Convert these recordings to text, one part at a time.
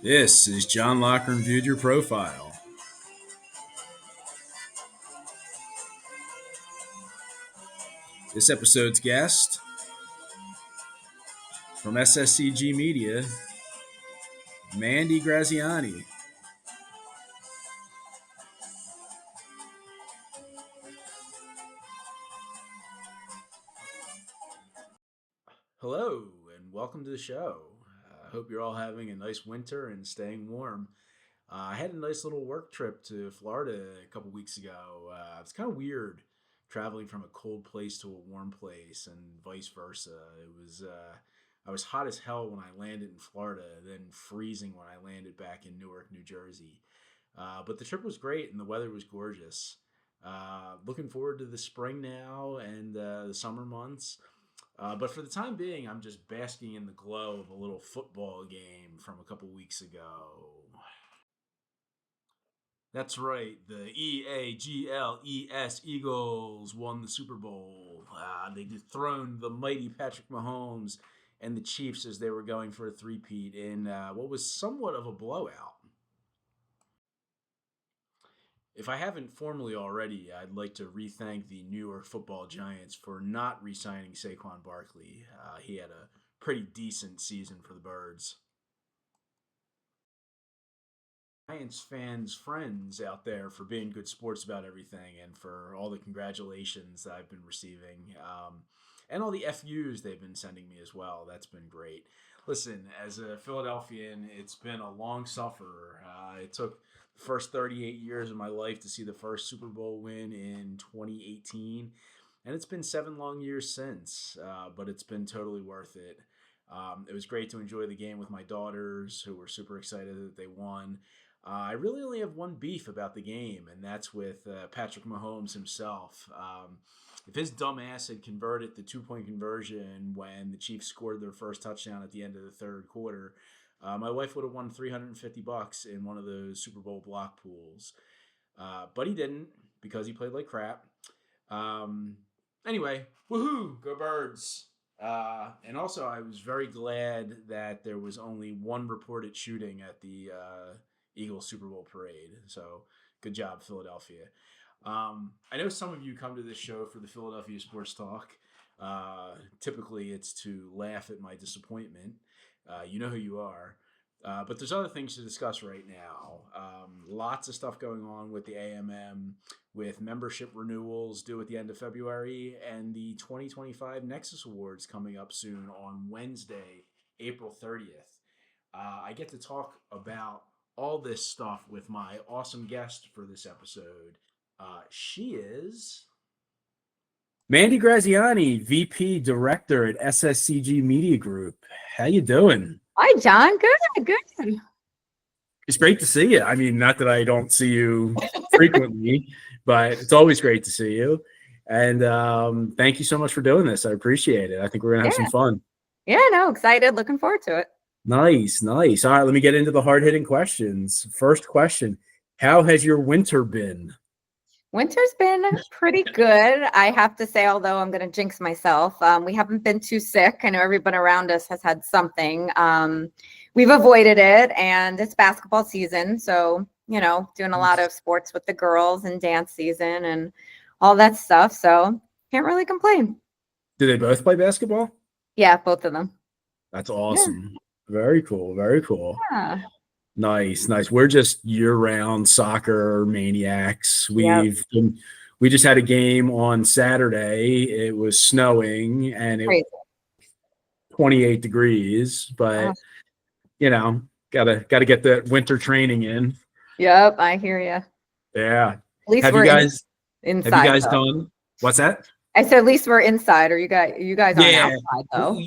This is John Loughran Viewed Your Profile. This episode's guest from SSCG Media, Mandy Graziani. Hello, and welcome to the show. I hope you're all having a nice winter and staying warm. I had a nice little work trip to Florida a couple weeks ago. It's kind of weird traveling from a cold place to a warm place and vice versa. I was hot as hell when I landed in Florida, then freezing when I landed back in Newark, New Jersey. But the trip was great and the weather was gorgeous. Looking forward to the spring now and the summer months. But for the time being, I'm just basking in the glow of a little football game from a couple weeks ago. That's right. The EAGLES Eagles won the Super Bowl. They dethroned the mighty Patrick Mahomes and the Chiefs as they were going for a three-peat in what was somewhat of a blowout. If I haven't formally already, I'd like to re-thank the New York Football Giants for not re-signing Saquon Barkley. He had a pretty decent season for the Birds. Giants fans, friends out there for being good sports about everything and for all the congratulations that I've been receiving. And all the FUs they've been sending me as well. That's been great. Listen, as a Philadelphian, it's been a long suffer. It took the first 38 years of my life to see the first Super Bowl win in 2018. And it's been 7 long years since, but it's been totally worth it. It was great to enjoy the game with my daughters, who were super excited that they won. I really only have one beef about the game, and that's with Patrick Mahomes himself. If his dumb ass had converted the 2 point conversion when the Chiefs scored their first touchdown at the end of the third quarter, my wife would have won $350 in one of those Super Bowl block pools. But he didn't because he played like crap. Anyway, woohoo, go Birds. And also, I was very glad that there was only one reported shooting at the Eagles Super Bowl parade. So good job, Philadelphia. I know some of you come to this show for the Philadelphia Sports Talk. Typically, it's to laugh at my disappointment. You know who you are. But there's other things to discuss right now. Lots of stuff going on with the AMM, with membership renewals due at the end of February, and the 2025 Nexus Awards coming up soon on Wednesday, April 30th. I get to talk about all this stuff with my awesome guest for this episode. She is Mandy Graziani, VP Director at SSCG Media Group. How you doing? Hi, John. Good, good. It's great to see you. I mean, not that I don't see you frequently, but it's always great to see you. And thank you so much for doing this. I appreciate it. I think we're going to have some fun. Yeah, no, excited. Looking forward to it. Nice, nice. All right, let me get into the hard-hitting questions. First question, how has your winter been? Winter's been pretty good, I have to say, although I'm going to jinx myself. We haven't been too sick. I know everyone around us has had something. We've avoided it, and it's basketball season. So, doing a lot of sports with the girls and dance season and all that stuff. So can't really complain. Do they both play basketball? Yeah, both of them. That's awesome. Yeah. Very cool. Very cool. Yeah. Nice, nice. We're just year-round soccer maniacs. We just had a game on Saturday. It was snowing and it was 28 degrees, but gotta get the winter training in. Yep, I hear you. Yeah. At least have we're you guys inside. Have you guys done? What's that? I said, at least we're inside, or you guys aren't outside though.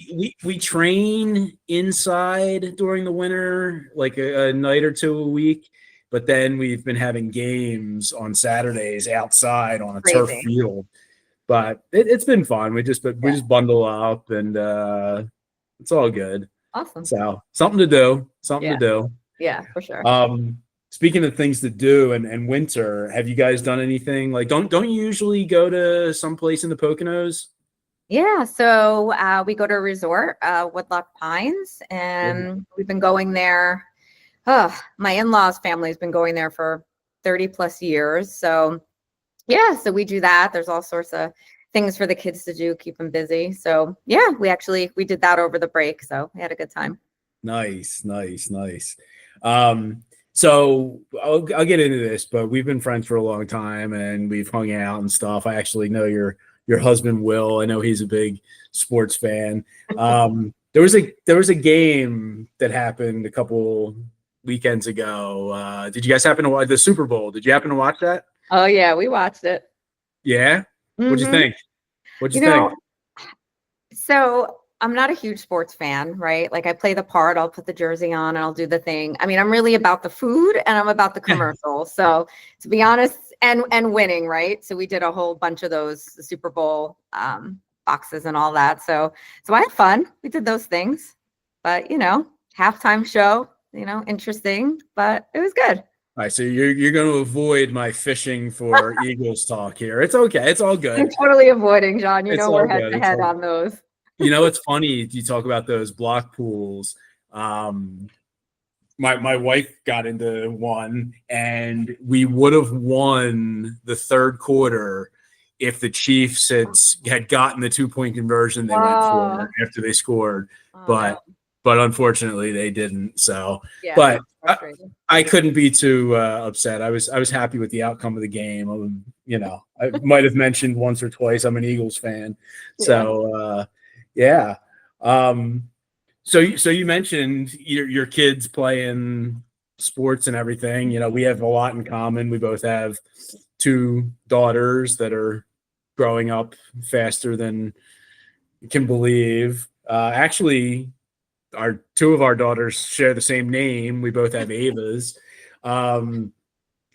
We train inside during the winter, like a night or two a week, but then we've been having games on Saturdays outside on a turf field. But it's been fun. We just bundle up and it's all good. Awesome. So something to do. To do. Yeah, for sure. Speaking of things to do and winter, have you guys done anything? Like, don't you usually go to some place in the Poconos? Yeah, so we go to a resort, Woodloch Pines, and we've been going there My in-laws family has been going there for 30 plus years. So yeah, so we do that. There's all sorts of things for the kids to do, keep them busy. So yeah, we did that over the break. So we had a good time. Nice, nice, nice. Um, so I'll get into this, but we've been friends for a long time and we've hung out and stuff. I actually know your husband Will. I know he's a big sports fan. There was a game that happened a couple weekends ago. Did you guys happen to watch the Super Bowl? Did you happen to watch that? Oh yeah, we watched it. Yeah. What'd you hmm think? What'd You you think? know, so I'm not a huge sports fan, right? Like I play the part, I'll put the jersey on and I'll do the thing. I mean, I'm really about the food and I'm about the commercial. So to be honest, and winning, right? So we did a whole bunch of those, the Super Bowl boxes and all that. So I had fun. We did those things. But halftime show, interesting, but it was good. All right, so you're going to avoid my fishing for Eagles talk here. It's okay. It's all I'm good. totally avoiding, John. It's We're all head good. to It's head all. on those. It's funny you talk about those block pools. Um, my wife got into one, and we would have won the third quarter if the Chiefs had gotten the 2-point conversion they went Oh, for after they scored, oh no. but unfortunately they didn't. So, Yeah, but that's frustrating. I couldn't be too upset. I was happy with the outcome of the game. I might have mentioned once or twice I'm an Eagles fan, Yeah. so yeah. Um, so you mentioned your kids playing sports and everything. We have a lot in common. We both have two daughters that are growing up faster than you can believe. Actually, our two of our daughters share the same name. We both have Avas. Um,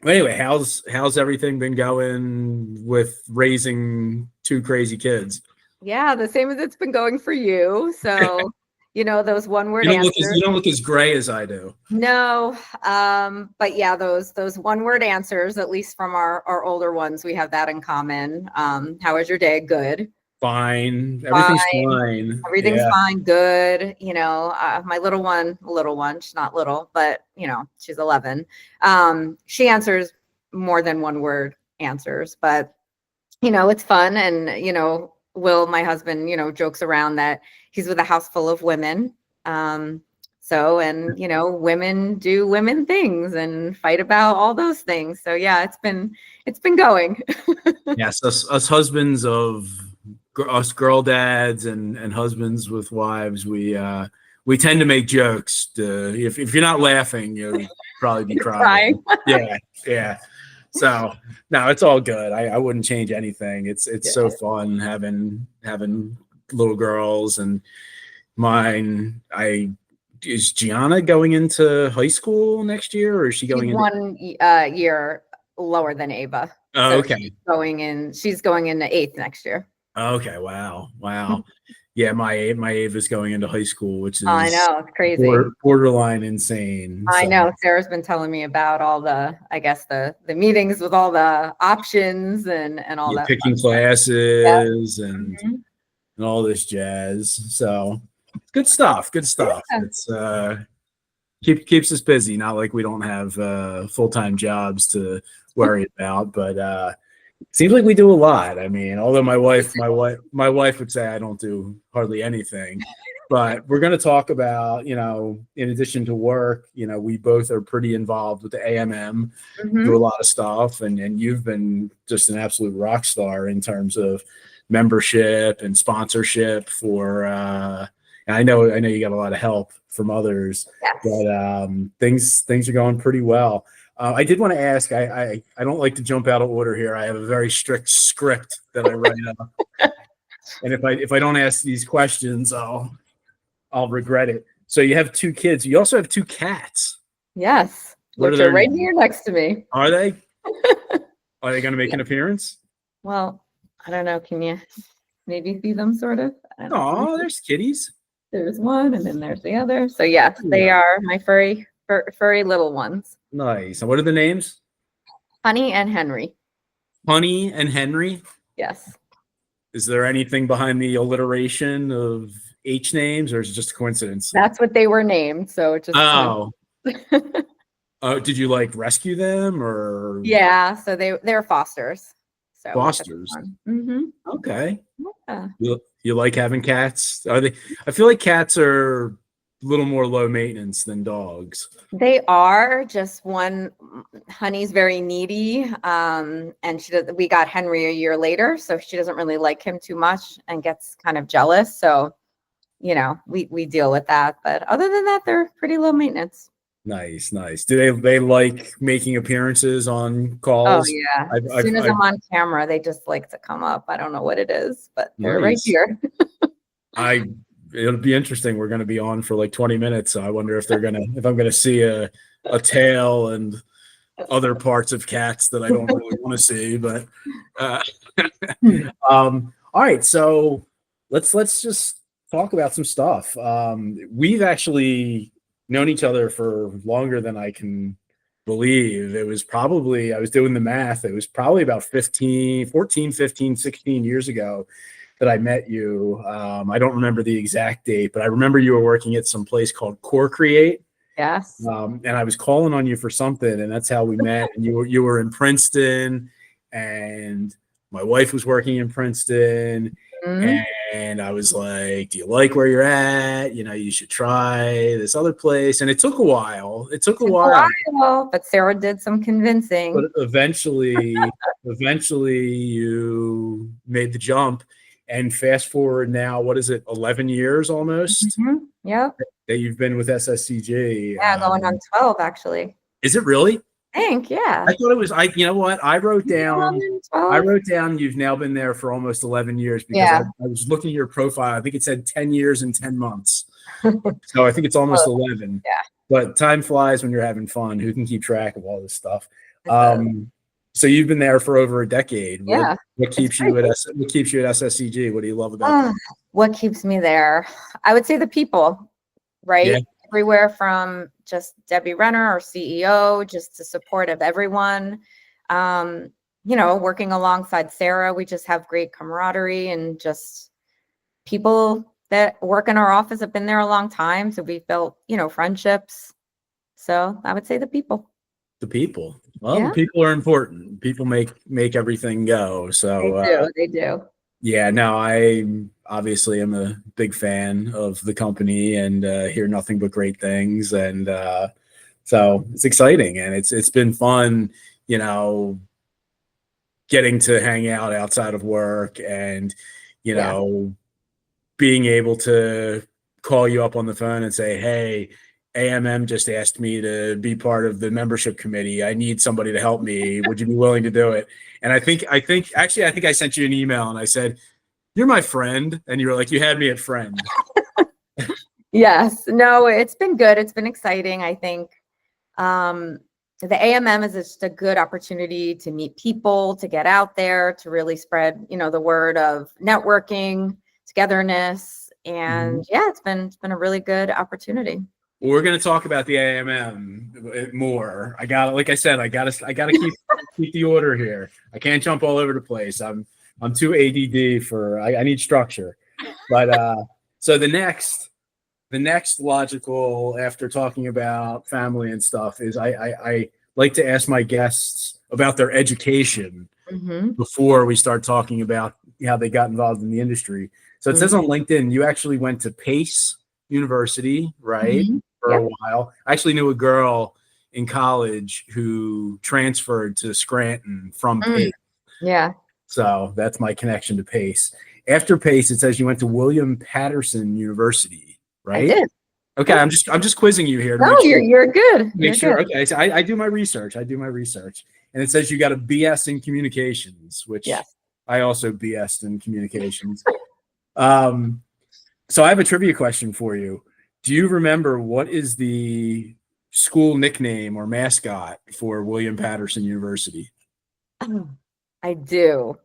anyway, how's everything been going with raising two crazy kids? Yeah, the same as it's been going for you. So, those one word You answers. don't look as gray as I do. No, but yeah, those one word answers, at least from our older ones, we have that in common. How was your day? Good. Fine. Everything's Fine. fine. Everything's Yeah. fine. Good. My little one, she's not little, but she's 11. She answers more than one word answers, but it's fun. And, Will, my husband, jokes around that he's with a house full of women. Women do women things and fight about all those things. So yeah, it's been going. Yes. Us husbands of us girl dads and husbands with wives, we tend to make jokes. If you're not laughing, you'll probably be You're crying. crying. Yeah. Yeah. So no, it's all good. I wouldn't change anything. It's Yeah. so fun having little girls and mine. Is Gianna going into high school next year, or is she She's going into? one year lower than Ava. Oh, So okay. she's going into eighth next year. Okay. Wow. Wow. Yeah, my Ava's going into high school, which I is know, it's crazy. borderline insane. I So know. Sarah's been telling me about all I guess the meetings with all the options and all you're that picking fun stuff. Yeah. classes Mhm. and all this jazz. So good stuff. Good stuff. Yeah. It's keeps us busy. Not like we don't have full-time jobs to worry about, but seems like we do a lot. I mean, although my wife would say I don't do hardly anything. But we're going to talk about, in addition to work, we both are pretty involved with the AMM, do a Mhm. lot of stuff, and you've been just an absolute rock star in terms of membership and sponsorship for. And I know you got a lot of help from others, Yes. but things are going pretty well. I did want to ask. I don't like to jump out of order here. I have a very strict script that I write up, and if I don't ask these questions, I'll regret it. So you have two kids. You also have two cats. Yes. What are Which are their right names? here next to me. Are they? Are they going to make Yeah. an appearance? Well, I don't know. Can you maybe see them sort of? I don't know. Oh, there's kitties. There's one and then there's the other. So yes, they Yeah. are my furry little ones. Nice. And what are the names? Honey and Henry. Honey and Henry. Yes. Is there anything behind the alliteration of H names, or is it just a coincidence? That's what they were named. So it just kind of Oh, Did you like rescue them or Yeah, so they're fosters, so we took fosters? them on. Okay. Yeah. You like having cats? Are they? I feel like cats are a little more low maintenance than dogs. They are just one. Honey's very needy, and she does. We got Henry a year later, so she doesn't really like him too much and gets kind of jealous. So, we deal with that. But other than that, they're pretty low maintenance. Nice, nice. Do they like making appearances on Oh calls? yeah. As soon as I've I'm on camera, they just like to come up. I don't know what it is, but they're right nice. here. I It'll be interesting. We're going to be on for like 20 minutes. So I wonder if I'm gonna see a tail and other parts of cats that I don't really want to see. But uh, all right, so let's just talk about some stuff. We've actually known each other for longer than I can believe. It was probably, I was doing the math, it was probably about 16 years ago that I met you. I don't remember the exact date, but I remember you were working at some place called Core Create. Yes. And I was calling on you for something, and that's how we met. And you were in Princeton, and my wife was working in Princeton, Mhm. and I was like, "Do you like where you're at? You should try this other place." And it took a while. It took a Took a while, while, but Sarah did some but convincing. eventually, you made the jump. And fast forward now, what is it? 11 years almost Yep. that you've been with SSCG. Yeah, going on 12 actually. Is it really? I think, yeah. I thought it was. You know what? I wrote down. 11, I 12. wrote down. You've now been there for almost 11 years because I Yeah. was looking at your profile. I think it said 10 years and 10 months. So I think it's almost Oh, 11. yeah, But time flies when you're having fun. Who can keep track of all this stuff? it does. So you've been there for over a decade. Yeah, What it's keeps you great. at what keeps you at SSCG? What do you love about Ah, them? what keeps me there? I would say the people, Yeah. right? Everywhere from just Debbie Renner, our CEO, just the support of everyone. Um, working alongside Sarah, we just have great camaraderie and just people that work in our office have been there a long time. So we've built, friendships. So I would say the people. The people. Well, the Yeah, people are important. People make everything go. they So do. They do. yeah, no, I obviously am a big fan of the company and hear nothing but great things. And so it's exciting and it's been fun, you know, getting to hang out outside of work and, you Yeah. know, being able to call you up on the phone and say, "Hey, AMM just asked me to be part of the membership committee. I need somebody to help me. Would you be willing to do it?" And I think I sent you an email and I said, "You're my friend," and you were like, "You had me at friend." Yes. No, it's been good. It's been exciting. I think the AMM is just a good opportunity to meet people, to get out there, to really spread, the word of networking, togetherness. Mhm. And yeah, it's been a really good opportunity. We're gonna talk about the AMM more. Like I said, I gotta keep the order here. I can't jump all over the place. I'm too ADD for. I need structure. But so the next logical after talking about family and stuff is I like to ask my guests about their education Hmm. before we start talking about how they got involved in the industry. So it says on LinkedIn you actually went to Pace University, right, Hmm. for a Yep. while. I actually knew a girl in college who transferred to Scranton from Mm. Pace. Yeah, So that's my connection to Pace. After Pace, it says you went to William Patterson University, I right? did. Okay, Yep. I'm just quizzing you here to No, make sure. you're good. You're good. Okay, so I do my research. And it says you got a BS in communications, which Yes. I also BS'd in communications. Um, so I have a trivia question for you. Do you remember what is the school nickname or mascot for William Patterson University? I do.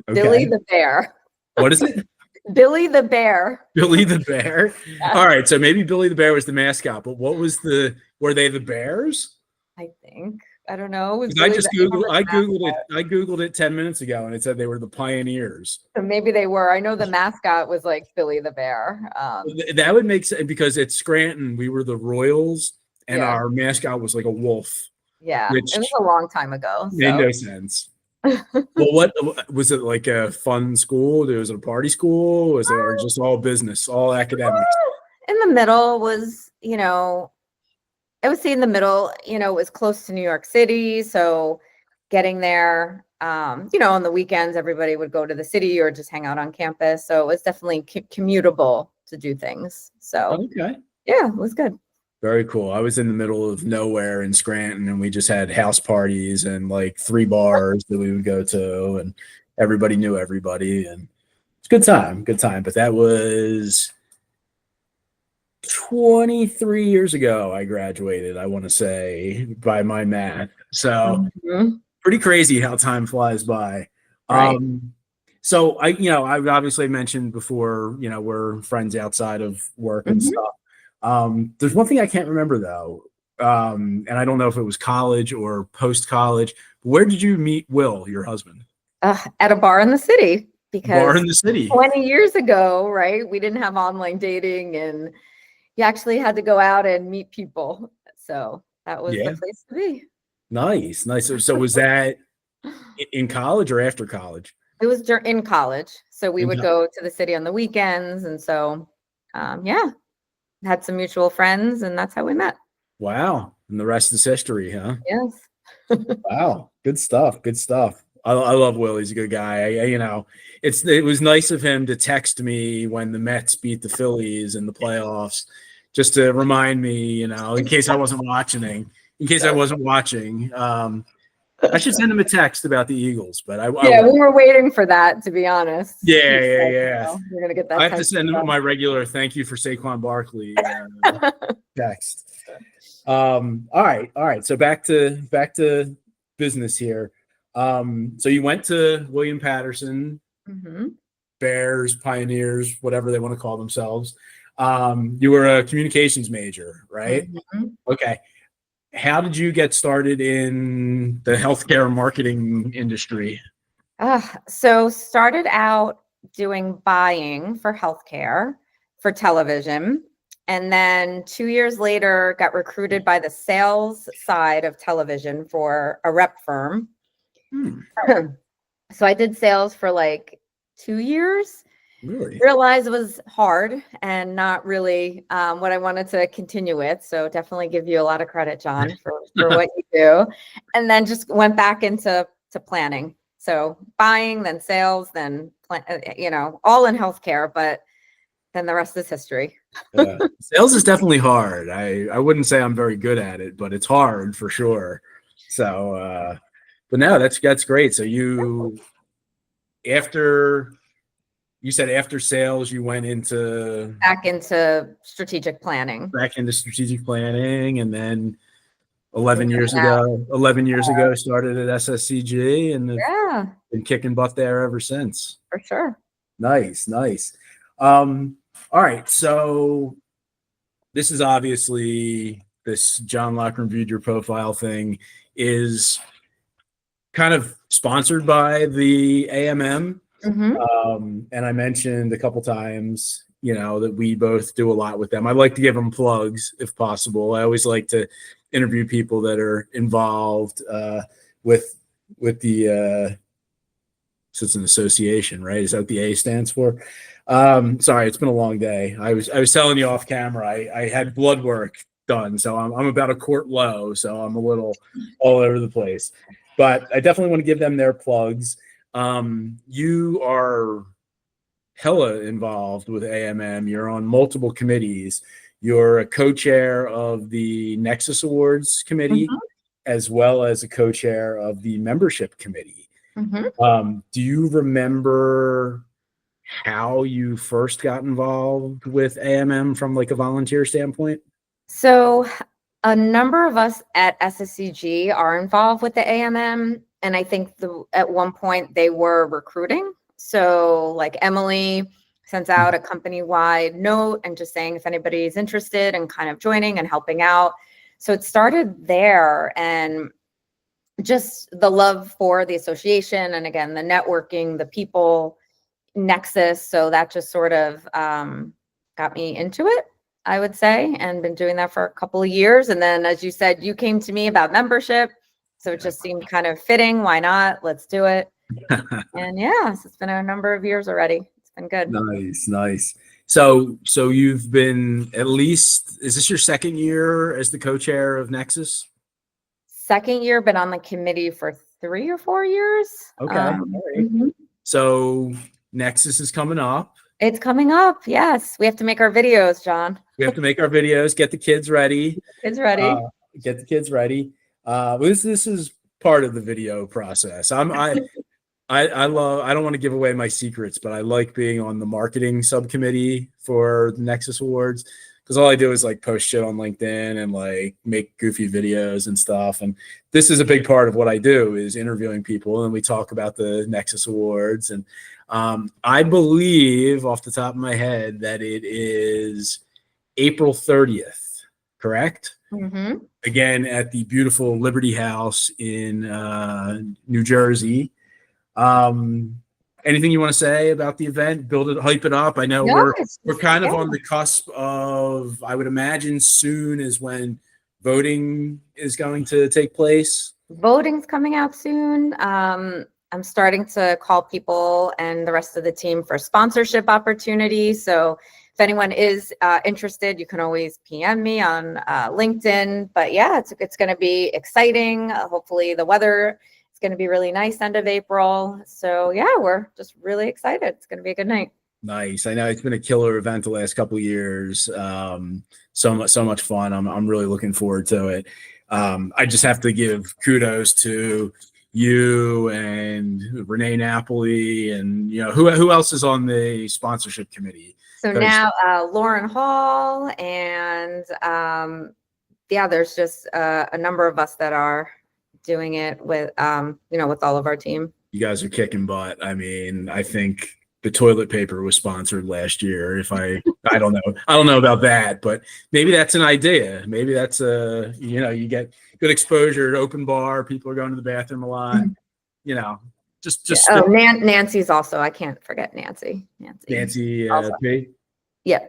Billy Okay, the Bear. what is it? Billy the Bear. Billy the Bear. Yes, All right, so maybe Billy the Bear was the mascot, but were they the Bears? I think. I don't know. Was 'Cause I Billy just the I Googled remember I the Googled it. mascot. I Googled it 10 minutes ago and it said they were the Pioneers. So maybe they were. I know the mascot was like Billy the Bear. That would make sense because at Scranton we were the Royals and our mascot was like a wolf, Yeah. It was which a long time ago. made So no sense. Well, what was it, like a fun school? Was it a party school? Was it, or just all business, all academics? in the middle was, I would say in the middle, it was close to New York City. So getting there, on the weekends, everybody would go to the city or just hang out on campus. So it was definitely commutable to do things. So Okay. yeah, it was good. Very cool. I was in the middle of nowhere in Scranton, and we just had house parties and like 3 bars that we would go to, and everybody knew everybody, and it's a good time, good time. But that was 23 years ago. I graduated, I want to say, by my math. So Mhm. pretty crazy how time flies by. Right. So I've obviously mentioned before, we're friends outside of work and Mhm. stuff. There's one thing I can't remember though. And I don't know if it was college or post college. Where did you meet Will, your husband? At a bar in the city, Bar because in the city. 20 years ago, right, we didn't have online dating and you actually had to go out and meet people. So that was the Yeah. place to be. Nice. Nice. So was that in college or after college? It was in college. So we In would co- go to the city on the weekends. And so, yeah, had some mutual friends, and that's how we met. Wow. And the rest is history, huh? Yes. Wow, good stuff. Good stuff. I love Will. He's a good guy. It was nice of him to text me when the Mets beat the Phillies in the playoffs, just to remind me, in case I wasn't watching. In case I wasn't watching, I should send him a text about the Eagles, but I Yeah, we won't. were waiting for that, to be honest. Yeah, He yeah, said, yeah. you're going to get that I have to text. send him my regular thank you for Saquon Barkley text. All right. So back to business here. So you went to William Patterson, Mhm. Bears, Pioneers, whatever they want to call themselves. You were a communications major, right? Mhm. Okay. How did you get started in the healthcare marketing industry? So started out doing buying for healthcare for television. And then 2 years later, got recruited by the sales side of television for a rep firm. Hmm, So I did sales for like 2 years. really? Realized it was hard and not really what I wanted to continue with. So definitely give you a lot of credit, John, for what you do. And then just went back into planning. So buying, then sales, then all in healthcare. But then the rest is history. Sales is definitely hard. I wouldn't say I'm very good at it, but it's hard for sure. So, but no, that's great. So after you said after sales, you went into Back into strategic planning. back into strategic planning, and then And 11 years ago, started at SSCG, and have yeah, been kicking butt there ever since. for sure. Nice, nice. All right, so this is obviously this John Loughran viewed your profile thing is kind of sponsored by the AMM. Hmm. And I mentioned a couple times, that we both do a lot with them. I like to give them plugs if possible. I always like to interview people that are involved with the so it's an association, right? Is that what the A stands for? Sorry, it's been a long day. I was telling you off camera. I had blood work done, so I'm about a quart low, so I'm a little all over the place. But I definitely want to give them their plugs. You are hella involved with AMM. You're on multiple committees. You're a co-chair of the Nexus Awards committee, Hmm. as well as a co-chair of the membership committee. Hmm. Do you remember how you first got involved with AMM from like a volunteer standpoint? So a number of us at SSCG are involved with the AMM, and I think at one point they were recruiting. So like Emily sends out a company-wide note and just saying if anybody's interested in kind of joining and helping out. So it started there, and just the love for the association, and again the networking, the people nexus. So that just sort of got me into it. I would say, and been doing that for a couple of years. And then, as you said, you came to me about membership. So it just seemed kind of fitting. Why not? Let's do it. And yeah, so it's been a number of years already. It's been good. Nice. So you've been at least, is this your second year as the co-chair of Nexus? Second year, been on the committee for 3 or 4 years. Okay. All right. So Nexus is coming up. It's coming up. Yes. We have to make our videos, John. We have to make our videos, get the kids ready. Kids ready. Get the kids ready. This is part of the video process. I love, I don't want to give away my secrets, but I like being on the marketing subcommittee for the Nexus Awards, because all I do is like post shit on LinkedIn and like make goofy videos and stuff. And this is a big part of what I do, is interviewing people, and we talk about the Nexus Awards. And I believe off the top of my head that it is April 30th, correct? Mm-hmm. Again, at the beautiful Liberty House in New Jersey. Anything you want to say about the event? Build it, hype it up. I know we're kind of on the cusp of, I would imagine soon is when voting is going to take place. Voting's coming out soon. I'm starting to call people and the rest of the team for sponsorship opportunities. So if anyone is interested, you can always PM me on LinkedIn. But yeah, it's going to be exciting. Hopefully the weather is going to be really nice end of April. So yeah, we're just really excited. It's going to be a good night. Nice. I know it's been a killer event the last couple of years. So much fun. I'm really looking forward to it. I just have to give kudos to you and Renee Napoli, and who else is on the sponsorship committee. So now Loughran Hall, and there's just a number of us that are doing it with with all of our team. You guys are kicking butt. I mean, I think the toilet paper was sponsored last year. If I don't know about that, but maybe that's an idea. Maybe that's you get good exposure at open bar. People are going to the bathroom a lot. Just. Oh, Nancy's also. I can't forget Nancy. Nancy P. Yeah.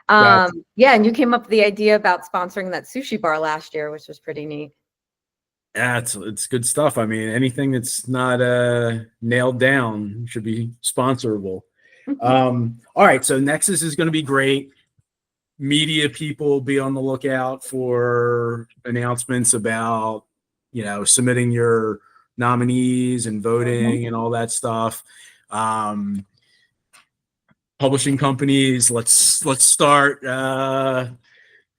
Yeah, and you came up with the idea about sponsoring that sushi bar last year, which was pretty neat. Yeah, it's good stuff. I mean, anything that's not nailed down should be sponsorable. All right, so Nexus is going to be great. Media people, be on the lookout for announcements about submitting your nominees and voting and all that stuff. Publishing companies, let's start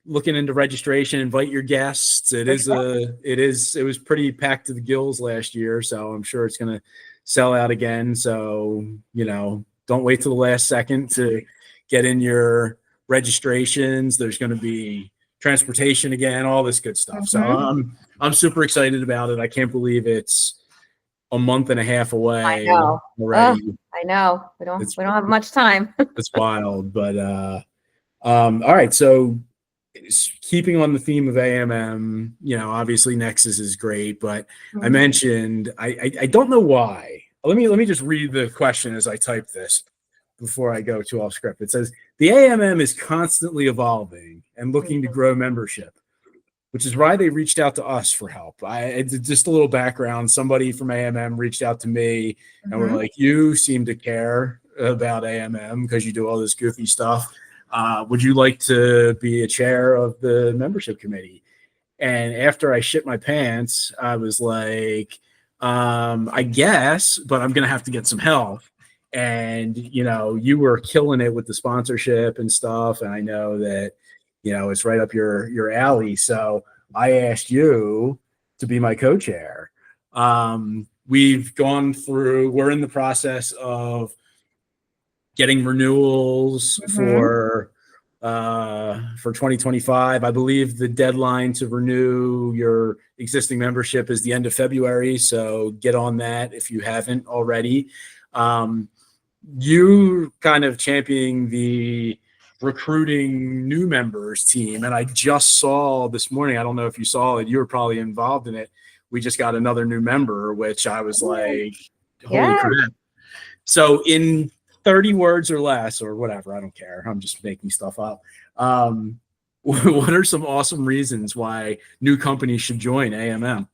looking into registration. Invite your guests. It was pretty packed to the gills last year, so I'm sure it's going to sell out again. So don't wait till the last second to get in your registrations. There's going to be transportation again, all this good stuff. So I'm super excited about it. I can't believe it's a month and a half away. I know. Already. I know. We don't have much time. It's wild, but all right. So keeping on the theme of AMM, obviously Nexus is great, but I mentioned I don't know why. Let me just read the question as I type this before I go too off script. It says the AMM is constantly evolving and looking to grow membership, which is why they reached out to us for help. Just a little background. Somebody from AMM reached out to me and were like, you seem to care about AMM because you do all this goofy stuff. Would you like to be a chair of the membership committee? And after I shit my pants, I was like, I guess, but I'm going to have to get some help. And, you were killing it with the sponsorship and stuff. And I know that, it's right up your alley. So I asked you to be my co-chair. We're in the process of getting renewals for 2025. I believe the deadline to renew your existing membership is the end of February. So get on that if you haven't already. You kind of championing the recruiting new members team. And I just saw this morning, I don't know if you saw it, you were probably involved in it. We just got another new member, which I was like, holy crap. So in 30 words or less or whatever. I don't care. I'm just making stuff up. Um, what are some awesome reasons why new companies should join AMM?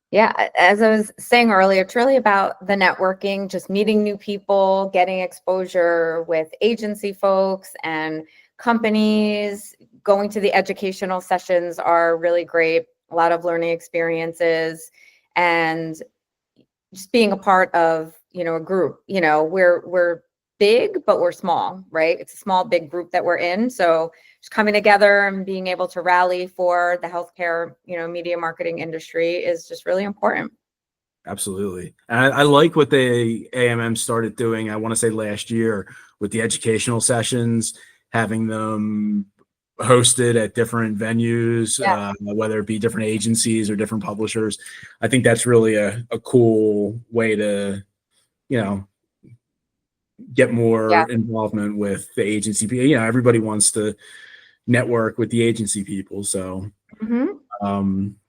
Yeah, as I was saying earlier, it's really about the networking, just meeting new people, getting exposure with agency folks and companies. Going to the educational sessions are really great, a lot of learning experiences, and just being a part of, a group. We're big, but we're small, right? It's a small, big group that we're in. So just coming together and being able to rally for the healthcare, media marketing industry is just really important. Absolutely. And I like what the AMM started doing, I want to say last year, with the educational sessions, having them hosted at different venues, Yeah. whether it be different agencies or different publishers. I think that's really a cool way to, you know, get Yeah. more involvement with the agency. Everybody wants to network with the agency people. So, Mhm.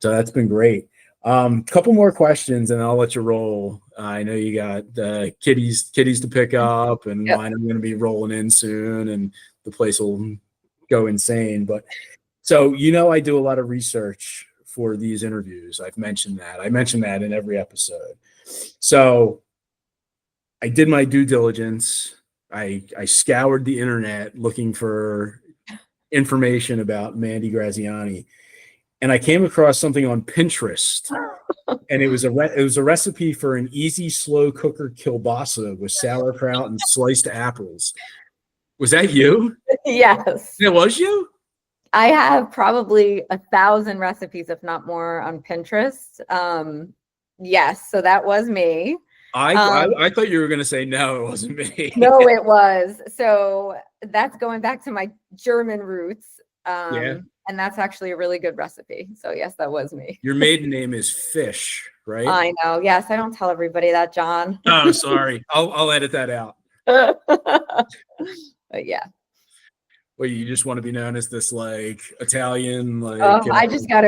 so that's been great. Couple more questions and I'll let you roll. I know you got kitties to pick up, and Yep. mine are going to be rolling in soon, and the place will go insane. But so, I do a lot of research for these interviews. I've mentioned that. I mentioned that in every episode. So I did my due diligence. I scoured the internet looking for information about Mandy Graziani, and I came across something on Pinterest, and it was a recipe for an easy slow cooker kielbasa with sauerkraut and sliced apples. Was that you? Yes. It was you? I have probably 1,000 recipes, if not more, on Pinterest. Yes, so that was me. I Um, I, I thought you were going to say no, it wasn't me. no, it was. So that's going back to my German roots. Yeah. And that's actually a really good recipe. So yes, that was me. Your maiden name is Fish, right? I know. Yes, I don't tell everybody that, John. Oh, sorry. I'll edit that out. But yeah. Well, you just want to be known as this like Italian, like I just got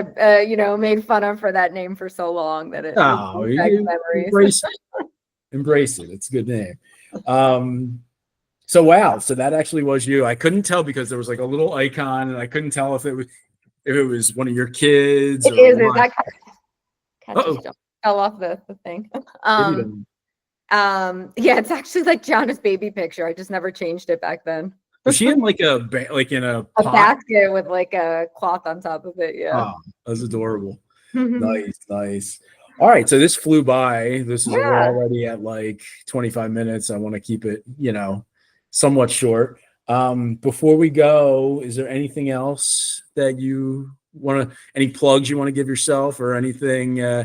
made fun of for that name for so long that it oh, brings back memories. embrace it. Embrace it. It's a good name. So wow, so that actually was you. I couldn't tell because there was like a little icon, and I couldn't tell if it was one of your kids It or is. what. That cat Oh, just fell off the thing. kitty dog. Yeah, it's actually like Gianna's baby picture. I just never changed it back then. Was she in like like in a A pot? basket with like a cloth on top of it. Yeah. Oh, that's adorable. Nice, nice. All right, so this flew by. We're Yeah. already at like 25 minutes. I want to keep it, somewhat short. Before we go, is there anything else that you any plugs you want to give yourself, or anything No,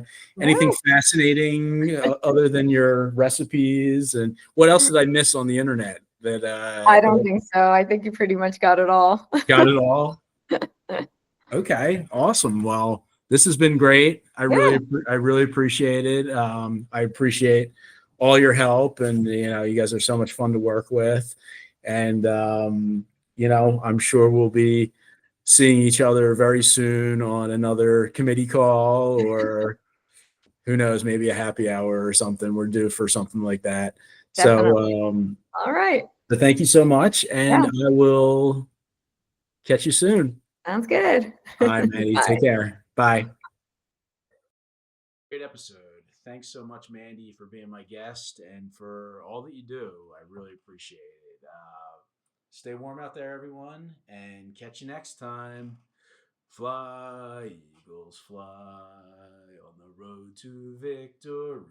fascinating other than your recipes? And what else did I miss on the internet that I don't think so. I think you pretty much got it all. got it all? Okay, awesome. Well, this has been great. Yeah. I really appreciate it. I appreciate all your help, and you guys are so much fun to work with. And I'm sure we'll be seeing each other very soon on another committee call, or who knows, maybe a happy hour or something. We're due for something like that. Definitely. So, All right. so thank you so much, and Yeah. I will catch you soon. Sounds good. All right, Maddie. Take Bye. care. Bye. Great episode. Thanks so much, Mandy, for being my guest and for all that you do. I really appreciate it. Stay warm out there, everyone, and catch you next time. Fly, Eagles, fly on the road to victory.